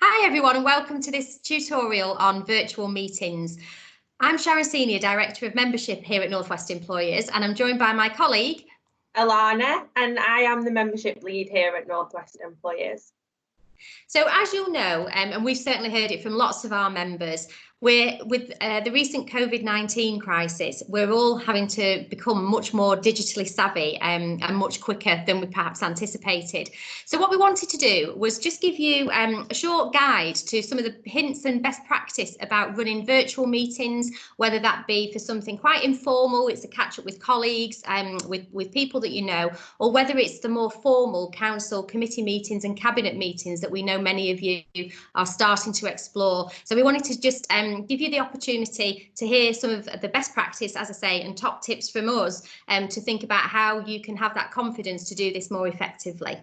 Hi everyone and welcome to this tutorial on virtual meetings. I'm Sharon Senior, Director of Membership here at North West Employers, and I'm joined by my colleague Alana, and I am the Membership Lead here at North West Employers. So as you'll know, and we've certainly heard it from lots of our members, with the recent COVID-19 crisis, we're all having to become much more digitally savvy and much quicker than we perhaps anticipated. So what we wanted to do was just give you a short guide to some of the hints and best practice about running virtual meetings, whether that be for something quite informal, it's a catch up with colleagues, with people that you know, or whether it's the more formal council committee meetings and cabinet meetings that we know many of you are starting to explore. So we wanted to just give you the opportunity to hear some of the best practice, as I say, and top tips from us to think about how you can have that confidence to do this more effectively.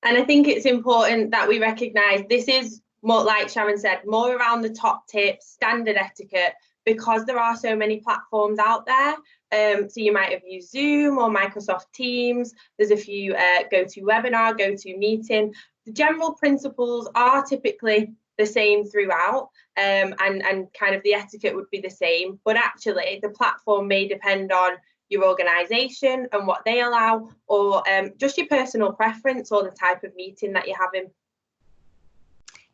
And I think it's important that we recognise this is more, like Sharon said, more around the top tips, standard etiquette, because there are so many platforms out there. So you might have used Zoom or Microsoft Teams. There's a few GoToWebinar, GoToMeeting. The general principles are typically the same throughout, and kind of the etiquette would be the same, but actually the platform may depend on your organisation and what they allow, or just your personal preference or the type of meeting that you're having.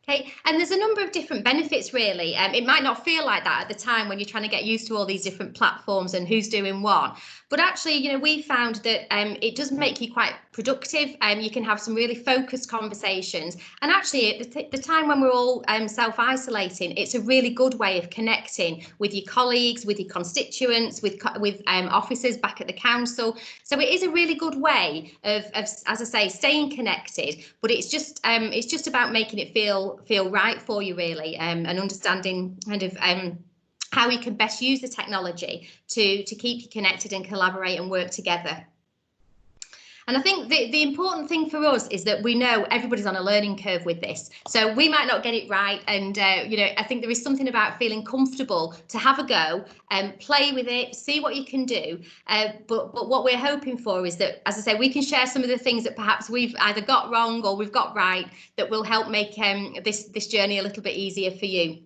Okay, and there's a number of different benefits really. It might not feel like that at the time when you're trying to get used to all these different platforms and who's doing what, but actually, you know, we found that it does make you quite productive. You can have some really focused conversations, and actually at the time when we're all self-isolating, it's a really good way of connecting with your colleagues, with your constituents, with officers back at the council. So it is a really good way of as I say, staying connected, but it's just about making it feel right for you really, and understanding kind of how you can best use the technology to keep you connected and collaborate and work together. And I think the important thing for us is that we know everybody's on a learning curve with this. So we might not get it right. And, you know, I think there is something about feeling comfortable to have a go and play with it, see what you can do. But what we're hoping for is that, as I say, we can share some of the things that perhaps we've either got wrong or we've got right that will help make this journey a little bit easier for you.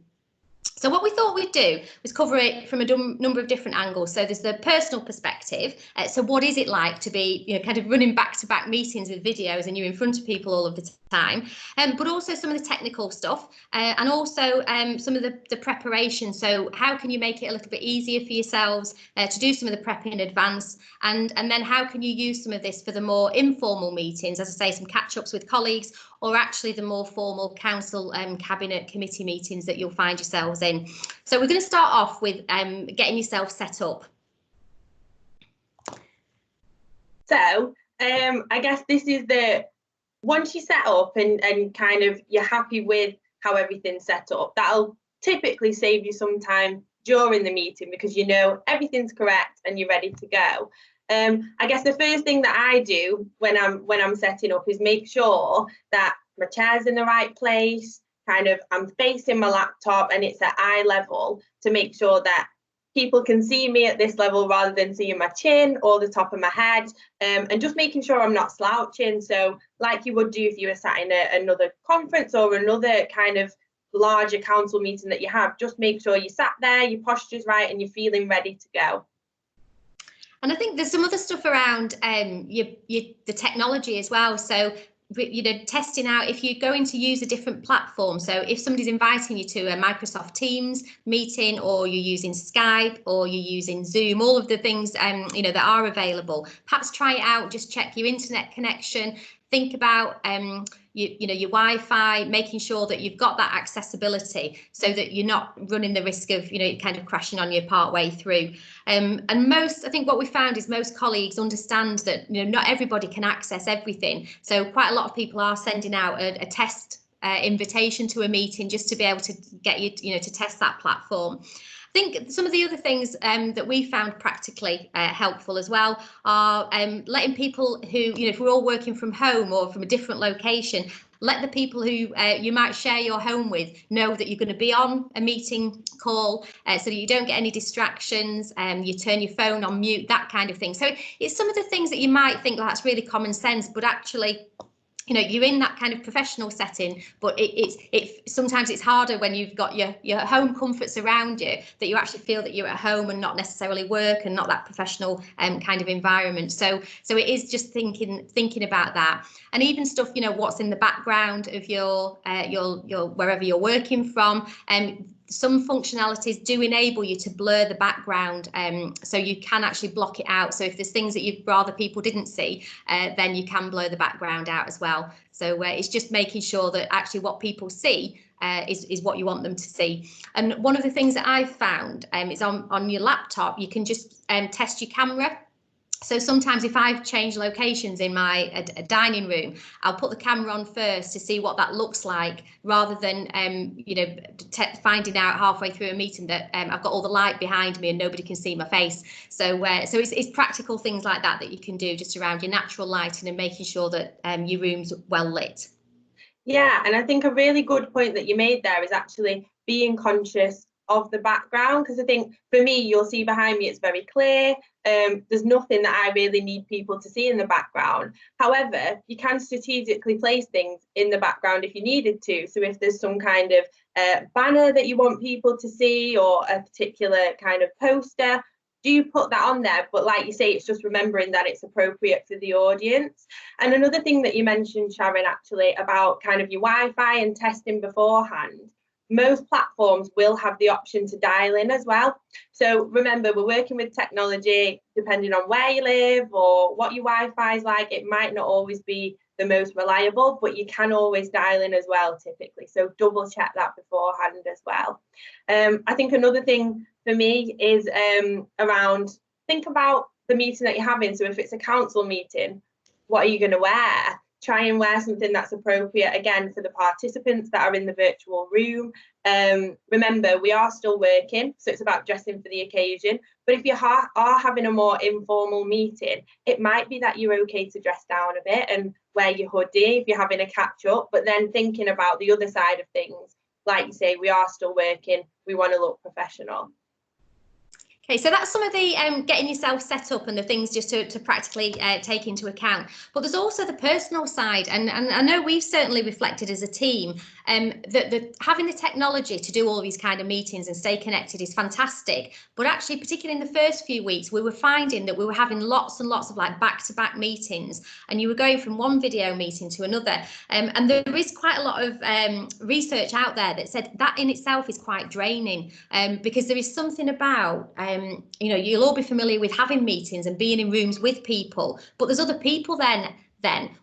So what we thought we'd do was cover it from a number of different angles. So there's the personal perspective. So what is it like to be, you know, kind of running back-to-back meetings with videos and you're in front of people all of the time, but also some of the technical stuff, and also some of the preparation. So how can you make it a little bit easier for yourselves to do some of the prep in advance, and then how can you use some of this for the more informal meetings, as I say, some catch-ups with colleagues, or actually the more formal council cabinet committee meetings that you'll find yourselves in. So we're going to start off with getting yourself set up. So I guess this is once you set up and kind of you're happy with how everything's set up, that'll typically save you some time during the meeting because you know everything's correct and you're ready to go. I guess the first thing that I do when I'm setting up is make sure that my chair's in the right place, kind of I'm facing my laptop and it's at eye level to make sure that people can see me at this level rather than seeing my chin or the top of my head, and just making sure I'm not slouching. So like you would do if you were sat in another conference or another kind of larger council meeting that you have, just make sure you sat there, your posture's right and you're feeling ready to go. And I think there's some other stuff around the technology as well. So, you know, testing out if you're going to use a different platform. So if somebody's inviting you to a Microsoft Teams meeting, or you're using Skype, or you're using Zoom, all of the things you know, that are available, perhaps try it out, just check your internet connection, think about you know, your Wi-Fi, making sure that you've got that accessibility so that you're not running the risk of, you know, kind of crashing on you part way through. And I think what we found is most colleagues understand that, you know, not everybody can access everything. So quite a lot of people are sending out a test invitation to a meeting just to be able to get you, you know, to test that platform. I think some of the other things that we found practically helpful as well are letting people who, you know, if we're all working from home or from a different location, let the people who you might share your home with know that you're going to be on a meeting call, so that you don't get any distractions, you turn your phone on mute, that kind of thing. So it's some of the things that you might think, well, that's really common sense, but actually you're in that kind of professional setting, but sometimes it's harder when you've got your home comforts around you, that you actually feel that you're at home and not necessarily work and not that professional kind of environment. So it is just thinking about that, and even stuff, what's in the background of your wherever you're working from. Some functionalities do enable you to blur the background, so you can actually block it out. So if there's things that you'd rather people didn't see, then you can blur the background out as well. So it's just making sure that actually what people see is what you want them to see. And one of the things that I've found is on your laptop, you can just test your camera. So sometimes if I've changed locations in my a dining room, I'll put the camera on first to see what that looks like, rather than finding out halfway through a meeting that I've got all the light behind me and nobody can see my face. So it's practical things like that you can do just around your natural lighting and making sure that your room's well lit. Yeah, and I think a really good point that you made there is actually being conscious of the background, because I think for me, you'll see behind me it's very clear. There's nothing that I really need people to see in the background. However, you can strategically place things in the background if you needed to. So if there's some kind of banner that you want people to see, or a particular kind of poster, do you put that on there? But like you say, it's just remembering that it's appropriate for the audience. And another thing that you mentioned, Sharon, actually, about kind of your Wi-Fi and testing beforehand, most platforms will have the option to dial in as well. So remember, we're working with technology. Depending on where you live or what your Wi-Fi is like, it might not always be the most reliable, but you can always dial in as well, typically. So double check that beforehand as well. I think another thing for me is around, think about the meeting that you're having. So if it's a council meeting, what are you going to wear? Try and wear something that's appropriate, again, for the participants that are in the virtual room. Remember, we are still working, so it's about dressing for the occasion. But if you are having a more informal meeting, it might be that you're okay to dress down a bit and wear your hoodie if you're having a catch up, but then thinking about the other side of things, like you say, we are still working, we want to look professional. Okay, so that's some of the getting yourself set up and the things just to practically take into account. But there's also the personal side, and I know we've certainly reflected as a team that having the technology to do all these kind of meetings and stay connected is fantastic. But actually, particularly in the first few weeks, we were finding that we were having lots and lots of like back-to-back meetings, and you were going from one video meeting to another. And there is quite a lot of research out there that said that in itself is quite draining, because there is something about you'll all be familiar with having meetings and being in rooms with people, but there's other people then.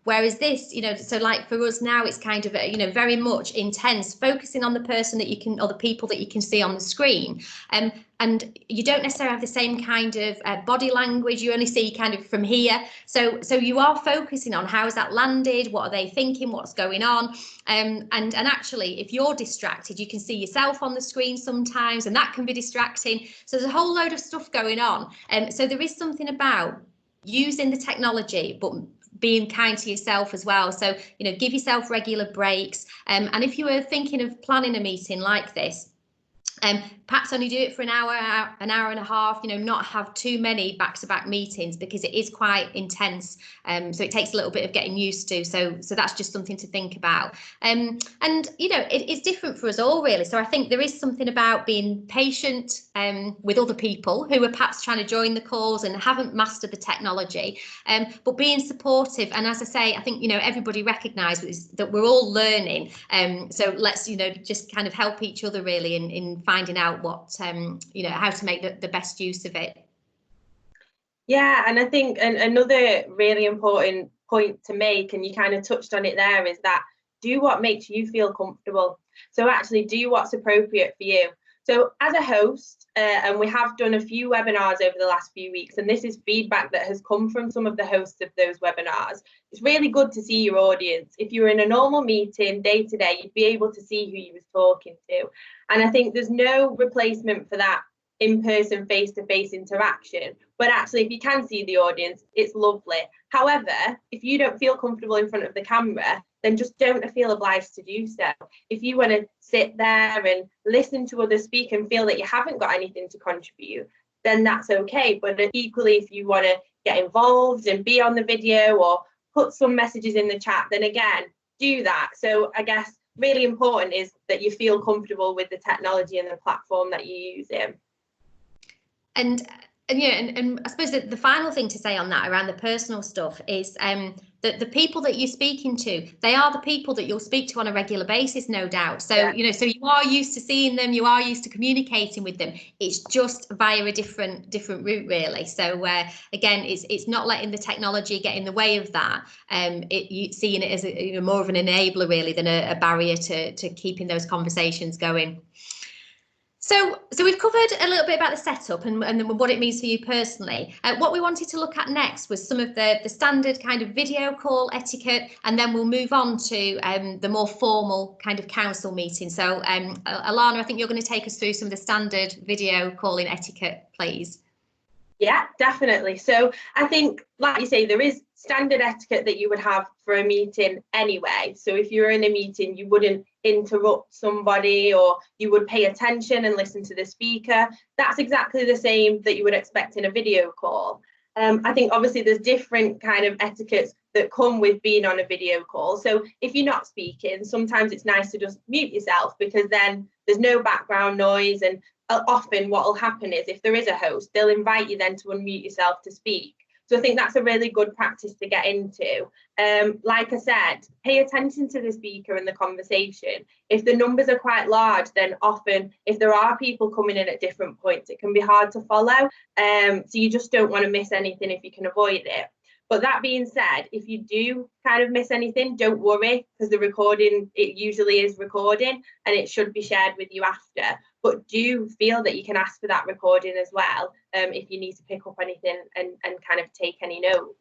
Whereas this, so like for us now, it's kind of very much intense, focusing on the person that you can, or the people that you can see on the screen, and you don't necessarily have the same kind of body language. You only see kind of from here, so you are focusing on how has that landed, what are they thinking, what's going on, and actually if you're distracted, you can see yourself on the screen sometimes, and that can be distracting. So there's a whole load of stuff going on, so there is something about using the technology but being kind to yourself as well. So give yourself regular breaks, and if you were thinking of planning a meeting like this, perhaps only do it for an hour and a half, not have too many back-to-back meetings, because it is quite intense, so it takes a little bit of getting used to. So that's just something to think about, and it's different for us all, really. So I think there is something about being patient with other people who are perhaps trying to join the calls and haven't mastered the technology, but being supportive. And as I say, I think everybody recognises that we're all learning, so let's just kind of help each other really in finding out what how to make the best use of it. Yeah, and I think another really important point to make, and you kind of touched on it there, is that do what makes you feel comfortable. So actually do what's appropriate for you. So as a host, and we have done a few webinars over the last few weeks, and this is feedback that has come from some of the hosts of those webinars. It's really good to see your audience. If you were in a normal meeting day to day, you'd be able to see who you was talking to. And I think there's no replacement for that in-person, face-to-face interaction. But actually, if you can see the audience, it's lovely. However, if you don't feel comfortable in front of the camera, then just don't feel obliged to do so. If you want to sit there and listen to others speak and feel that you haven't got anything to contribute, then that's okay. But equally, if you want to get involved and be on the video, or put some messages in the chat, then again, do that. So I guess really important is that you feel comfortable with the technology and the platform that you're using. And I suppose that the final thing to say on that around the personal stuff is that the people that you're speaking to, they are the people that you'll speak to on a regular basis, no doubt. So, Yeah. so you are used to seeing them, you are used to communicating with them. It's just via a different route, really. So again, it's not letting the technology get in the way of that. Seeing it as more of an enabler, really, than a barrier to keeping those conversations going. So we've covered a little bit about the setup and what it means for you personally. What we wanted to look at next was some of the standard kind of video call etiquette, and then we'll move on to the more formal kind of council meeting. So Alana, I think you're going to take us through some of the standard video calling etiquette, please. Yeah, definitely. So I think, like you say, there is standard etiquette that you would have for a meeting anyway. So if you're in a meeting, you wouldn't interrupt somebody, or you would pay attention and listen to the speaker. That's exactly the same that you would expect in a video call. I think obviously there's different kind of etiquettes that come with being on a video call. So if you're not speaking, sometimes it's nice to just mute yourself, because then there's no background noise. And often what will happen is, if there is a host, they'll invite you then to unmute yourself to speak. So I think that's a really good practice to get into. Like I said, pay attention to the speaker and the conversation. If the numbers are quite large, then often if there are people coming in at different points, it can be hard to follow. So you just don't want to miss anything if you can avoid it. But that being said, if you do kind of miss anything, don't worry, because the recording, it usually is recording and it should be shared with you after. But do feel that you can ask for that recording as well, if you need to pick up anything and kind of take any note.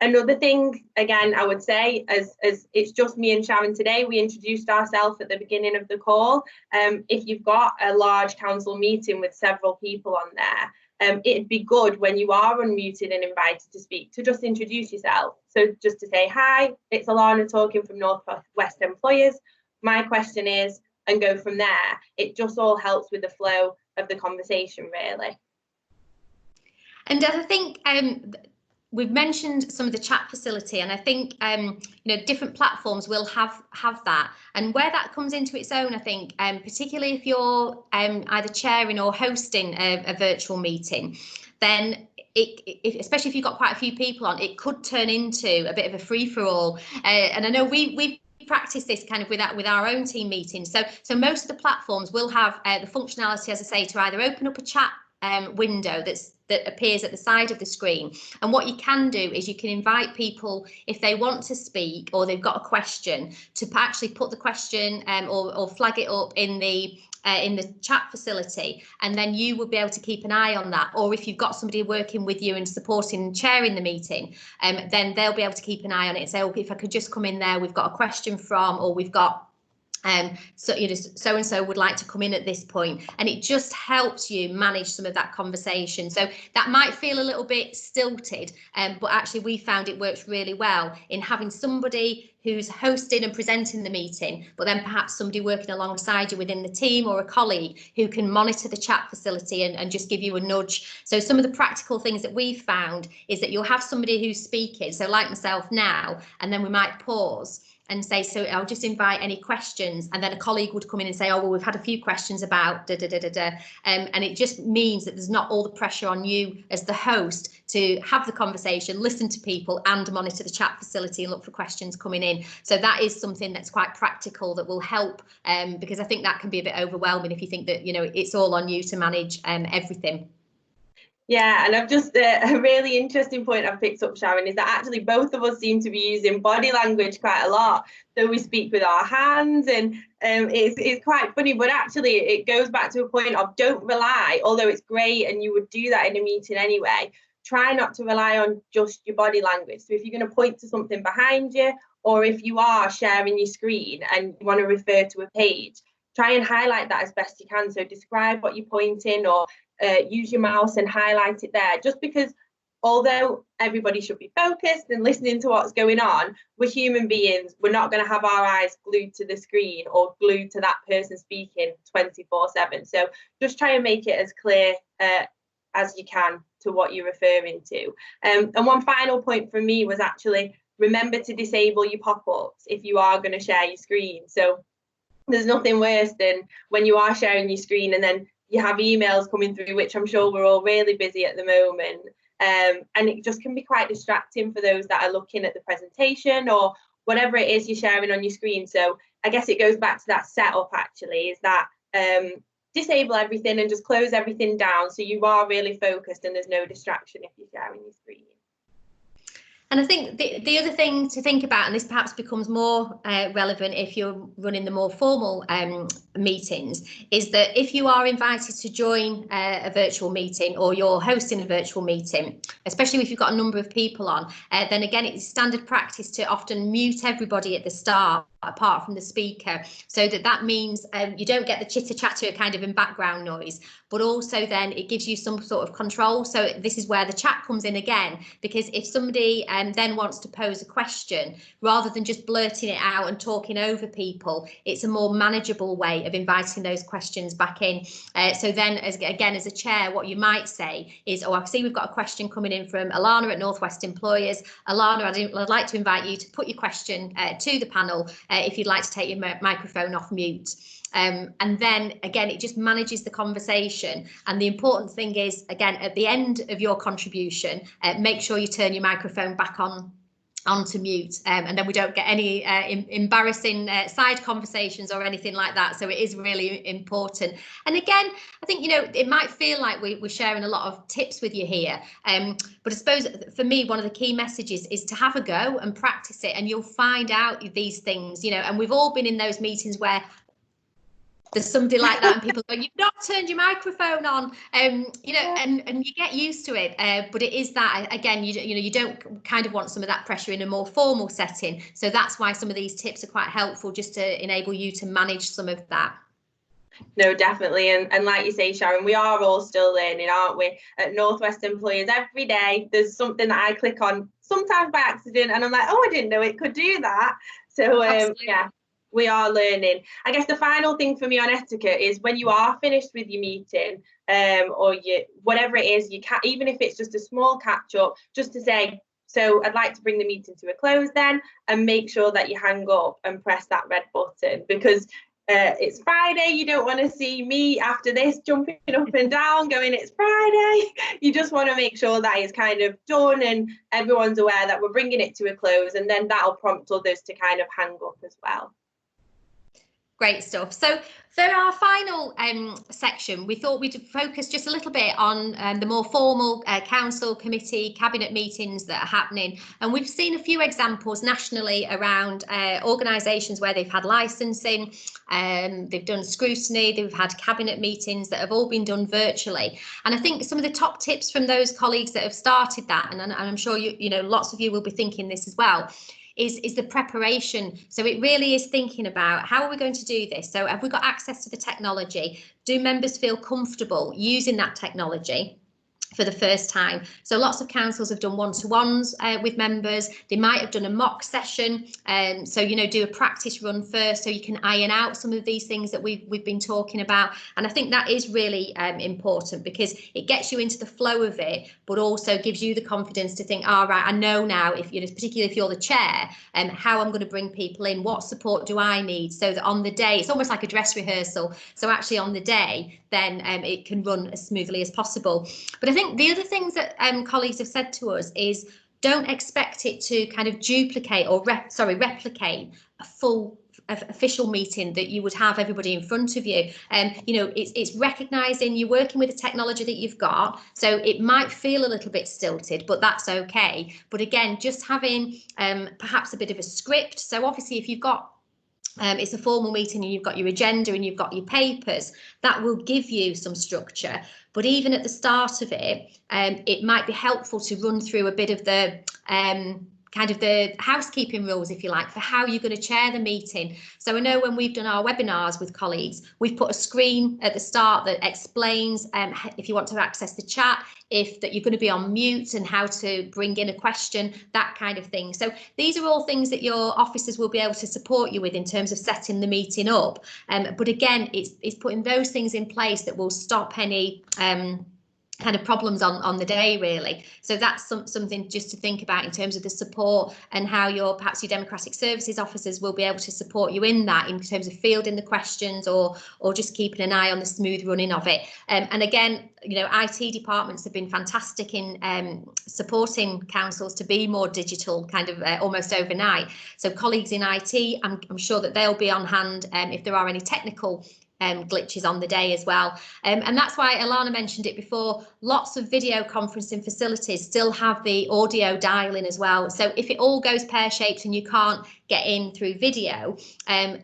Another thing, again, I would say, as it's just me and Sharon today, we introduced ourselves at the beginning of the call. If you've got a large council meeting with several people on there, it'd be good when you are unmuted and invited to speak to just introduce yourself. So just to say, hi, it's Alana talking from North West Employers. My question is, and go from there. It just all helps with the flow of the conversation, really. And I think we've mentioned some of the chat facility, and I think different platforms will have that, and where that comes into its own, I think, particularly if you're either chairing or hosting a virtual meeting, then especially if you've got quite a few people on, it could turn into a bit of a free-for-all. And I know we practice this kind of with our own team meetings. So most of the platforms will have the functionality, as I say, to either open up a chat window that appears at the side of the screen, and what you can do is you can invite people, if they want to speak or they've got a question, to actually put the question or flag it up in the chat facility, and then you will be able to keep an eye on that. Or if you've got somebody working with you and supporting and chairing the meeting, then they'll be able to keep an eye on it and say, okay, if I could just come in there, we've got a question from, or we've got so and so would like to come in at this point, and it just helps you manage some of that conversation. So that might feel a little bit stilted, but actually we found it works really well in having somebody who's hosting and presenting the meeting, but then perhaps somebody working alongside you within the team, or a colleague who can monitor the chat facility and just give you a nudge. So some of the practical things that we've found is that you'll have somebody who's speaking, so like myself now, and then we might pause and say, so I'll just invite any questions, and then a colleague would come in and say, oh, well, we've had a few questions about da da da da da, and it just means that there's not all the pressure on you as the host to have the conversation, listen to people, and monitor the chat facility and look for questions coming in. So that is something that's quite practical that will help, because I think that can be a bit overwhelming if you think that it's all on you to manage everything. Yeah, and I've just a really interesting point I've picked up, Sharon, is that actually both of us seem to be using body language quite a lot. So we speak with our hands, and it's quite funny, but actually it goes back to a point of don't rely, although it's great and you would do that in a meeting anyway, try not to rely on just your body language. So if you're going to point to something behind you, or if you are sharing your screen and you want to refer to a page, try and highlight that as best you can. So describe what you're pointing, or use your mouse and highlight it there, just because although everybody should be focused and listening to what's going on, we're human beings. We're not going to have our eyes glued to the screen or glued to that person speaking 24/7. So just try and make it as clear as you can to what you're referring to. And one final point from me was actually remember to disable your pop-ups if you are going to share your screen. So there's nothing worse than when you are sharing your screen and then you have emails coming through, which I'm sure we're all really busy at the moment. And it just can be quite distracting for those that are looking at the presentation or whatever it is you're sharing on your screen. So I guess it goes back to that setup actually, is that disable everything and just close everything down so you are really focused and there's no distraction if you're sharing your screen. And I think the other thing to think about, and this perhaps becomes more relevant if you're running the more formal meetings, is that if you are invited to join a virtual meeting or you're hosting a virtual meeting, especially if you've got a number of people on, then again, it's standard practice to often mute everybody at the start apart from the speaker, so that means you don't get the chitter chatter kind of in background noise, but also then it gives you some sort of control. So this is where the chat comes in again, because if somebody then wants to pose a question, rather than just blurting it out and talking over people, it's a more manageable way of inviting those questions back in. So then as a chair, what you might say is, oh, I see we've got a question coming in from Alana at Northwest Employers. Alana, I'd like to invite you to put your question to the panel if you'd like to take your microphone off mute. And then again, it just manages the conversation. And the important thing is, again, at the end of your contribution, make sure you turn your microphone back onto mute, and then we don't get any embarrassing side conversations or anything like that. So it is really important. And again, I think, you know, it might feel like we're sharing a lot of tips with you here, but I suppose for me, one of the key messages is to have a go and practice it, and you'll find out these things, you know. And we've all been in those meetings where there's somebody like that and people go, you've not turned your microphone on, you know, and you get used to it, but it is that, again, you don't kind of want some of that pressure in a more formal setting. So that's why some of these tips are quite helpful, just to enable you to manage some of that. No, definitely. And like you say, Sharon, we are all still learning, aren't we? At Northwest Employers, every day there's something that I click on, sometimes by accident, and I'm like, oh, I didn't know it could do that. So yeah, we are learning. I guess the final thing for me on etiquette is when you are finished with your meeting, or whatever it is, you can, even if it's just a small catch up, just to say, so I'd like to bring the meeting to a close then, and make sure that you hang up and press that red button, because it's Friday. You don't want to see me after this jumping up and down going, it's Friday. You just want to make sure that it's kind of done and everyone's aware that we're bringing it to a close, and then that'll prompt others to kind of hang up as well. Great stuff. So for our final section, we thought we'd focus just a little bit on the more formal council, committee, cabinet meetings that are happening. And we've seen a few examples nationally around organisations where they've had licensing, they've done scrutiny, they've had cabinet meetings that have all been done virtually. And I think some of the top tips from those colleagues that have started that, and I'm sure you know lots of you will be thinking this as well, is the preparation. So it really is thinking about, how are we going to do this? So have we got access to the technology? Do members feel comfortable using that technology for the first time? So lots of councils have done one-to-ones with members. They might have done a mock session, so you know, do a practice run first so you can iron out some of these things that we've been talking about. And I think that is really important, because it gets you into the flow of it, but also gives you the confidence to think, all right, I know now, if you know, particularly if you're the chair, how I'm going to bring people in, what support do I need, so that on the day, it's almost like a dress rehearsal. So actually on the day, then it can run as smoothly as possible. But I think the other things that colleagues have said to us is, don't expect it to kind of duplicate or replicate a full official meeting that you would have everybody in front of you. You know, it's recognizing you're working with the technology that you've got, so it might feel a little bit stilted, but that's okay. But again, just having perhaps a bit of a script. So obviously if you've got it's a formal meeting and you've got your agenda and you've got your papers, that will give you some structure. But even at the start of it, it might be helpful to run through a bit of the kind of the housekeeping rules, if you like, for how you're going to chair the meeting. So I know when we've done our webinars with colleagues, we've put a screen at the start that explains if you want to access the chat, if that you're going to be on mute and how to bring in a question, that kind of thing. So these are all things that your officers will be able to support you with in terms of setting the meeting up. But again, it's putting those things in place that will stop any kind of problems on the day, really. So that's something just to think about in terms of the support and how perhaps your democratic services officers will be able to support you in that, in terms of fielding the questions or just keeping an eye on the smooth running of it. And again, IT departments have been fantastic in supporting councils to be more digital, kind of almost overnight. So colleagues in IT, I'm sure that they'll be on hand if there are any technical glitches on the day as well. And that's why Alana mentioned it before, lots of video conferencing facilities still have the audio dial-in as well. So if it all goes pear-shaped and you can't get in through video,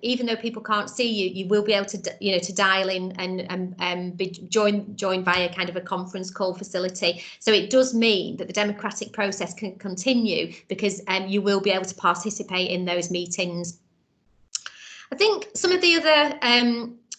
even though people can't see you, you will be able to, to dial in and be join via kind of a conference call facility. So it does mean that the democratic process can continue, because you will be able to participate in those meetings. I think some of the other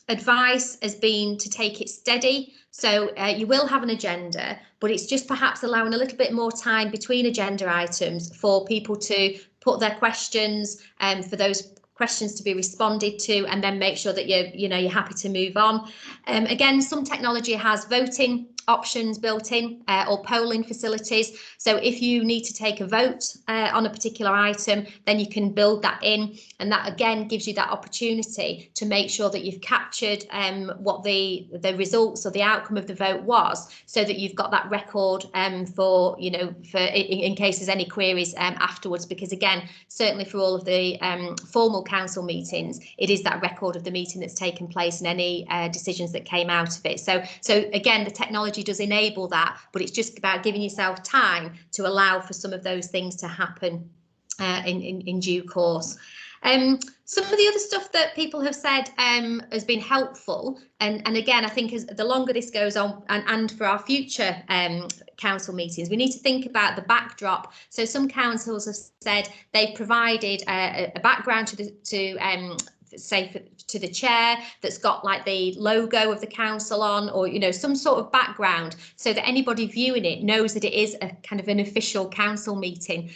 advice has been to take it steady. So you will have an agenda, but it's just perhaps allowing a little bit more time between agenda items for people to put their questions, for those questions to be responded to, and then make sure that you're happy to move on. Again, some technology has voting options built in, or polling facilities. So if you need to take a vote on a particular item, then you can build that in, and that again gives you that opportunity to make sure that you've captured what the results or the outcome of the vote was, so that you've got that record for in case there's any queries afterwards. Because again, certainly for all of the formal council meetings, it is that record of the meeting that's taken place and any decisions that came out of it. So again, the technology does enable that, but it's just about giving yourself time to allow for some of those things to happen in due course. Some of the other stuff that people have said has been helpful, and again, I think as the longer this goes on, and for our future council meetings, we need to think about the backdrop. So some councils have said they've provided a background to the chair that's got like the logo of the council on, or some sort of background, so that anybody viewing it knows that it is a kind of an official council meeting.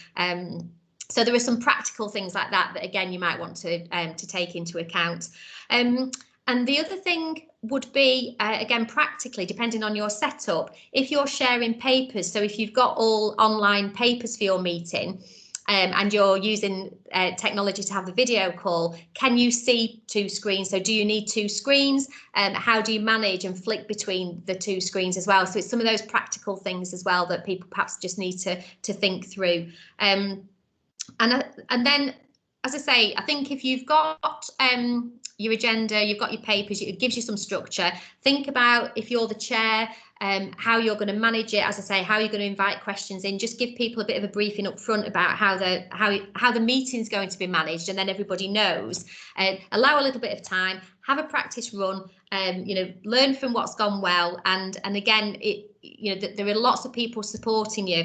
So there are some practical things like that again you might want to take into account. And the other thing would be, again, practically, depending on your setup, if you're sharing papers, so if you've got all online papers for your meeting, and you're using technology to have the video call, can you see two screens? So do you need two screens? How do you manage and flick between the two screens as well? So it's some of those practical things as well that people perhaps just need to think through. And then, as I say, I think if you've got your agenda, you've got your papers, it gives you some structure. Think about, if you're the chair, how you're going to manage it. As I say, how you're going to invite questions in. Just give people a bit of a briefing up front about how the meeting's going to be managed, and then everybody knows. Allow a little bit of time, have a practice run, learn from what's gone well, and again, there are lots of people supporting you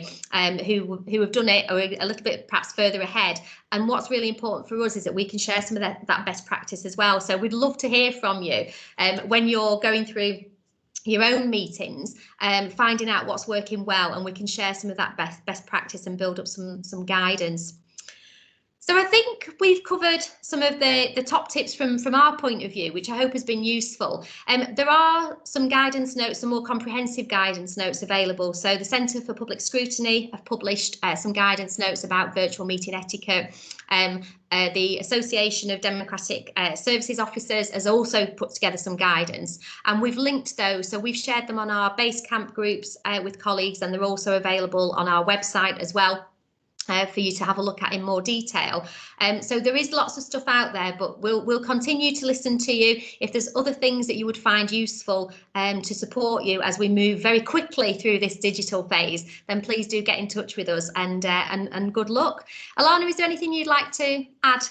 who have done it or a little bit perhaps further ahead. And what's really important for us is that we can share some of that best practice as well. So we'd love to hear from you when you're going through your own meetings, finding out what's working well, and we can share some of that best practice and build up some guidance. So I think we've covered some of the top tips from our point of view, which I hope has been useful. There are some guidance notes, some more comprehensive guidance notes available. So the Centre for Public Scrutiny have published some guidance notes about virtual meeting etiquette. The Association of Democratic Services Officers has also put together some guidance, and we've linked those. So we've shared them on our Basecamp groups with colleagues, and they're also available on our website as well. For you to have a look at in more detail. So there is lots of stuff out there, but we'll continue to listen to you. If there's other things that you would find useful to support you as we move very quickly through this digital phase, then please do get in touch with us, and good luck. Alana, is there anything you'd like to add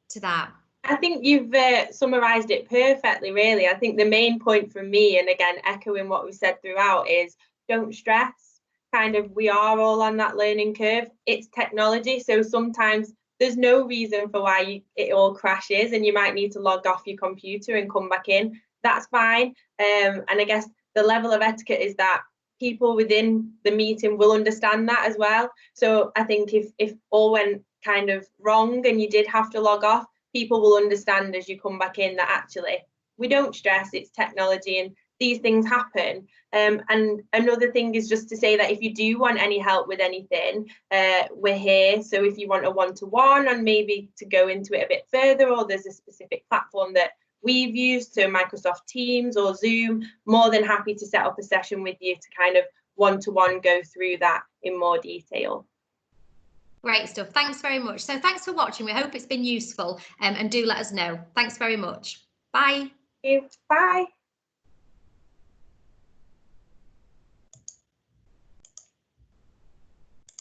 to that? I think you've summarised it perfectly, really. I think the main point for me, and again, echoing what we said throughout, is don't stress. Kind of, we are all on that learning curve. It's technology, so sometimes there's no reason for why it all crashes, and you might need to log off your computer and come back in. That's fine. And I guess the level of etiquette is that people within the meeting will understand that as well. So I think if all went kind of wrong and you did have to log off, people will understand as you come back in that actually we don't stress, it's technology, and these things happen. And another thing is just to say that if you do want any help with anything, we're here. So if you want a one-to-one and maybe to go into it a bit further, or there's a specific platform that we've used, so Microsoft Teams or Zoom, more than happy to set up a session with you to kind of one-to-one go through that in more detail. Great stuff. Thanks very much. So thanks for watching. We hope it's been useful, and do let us know. Thanks very much. Bye. Bye.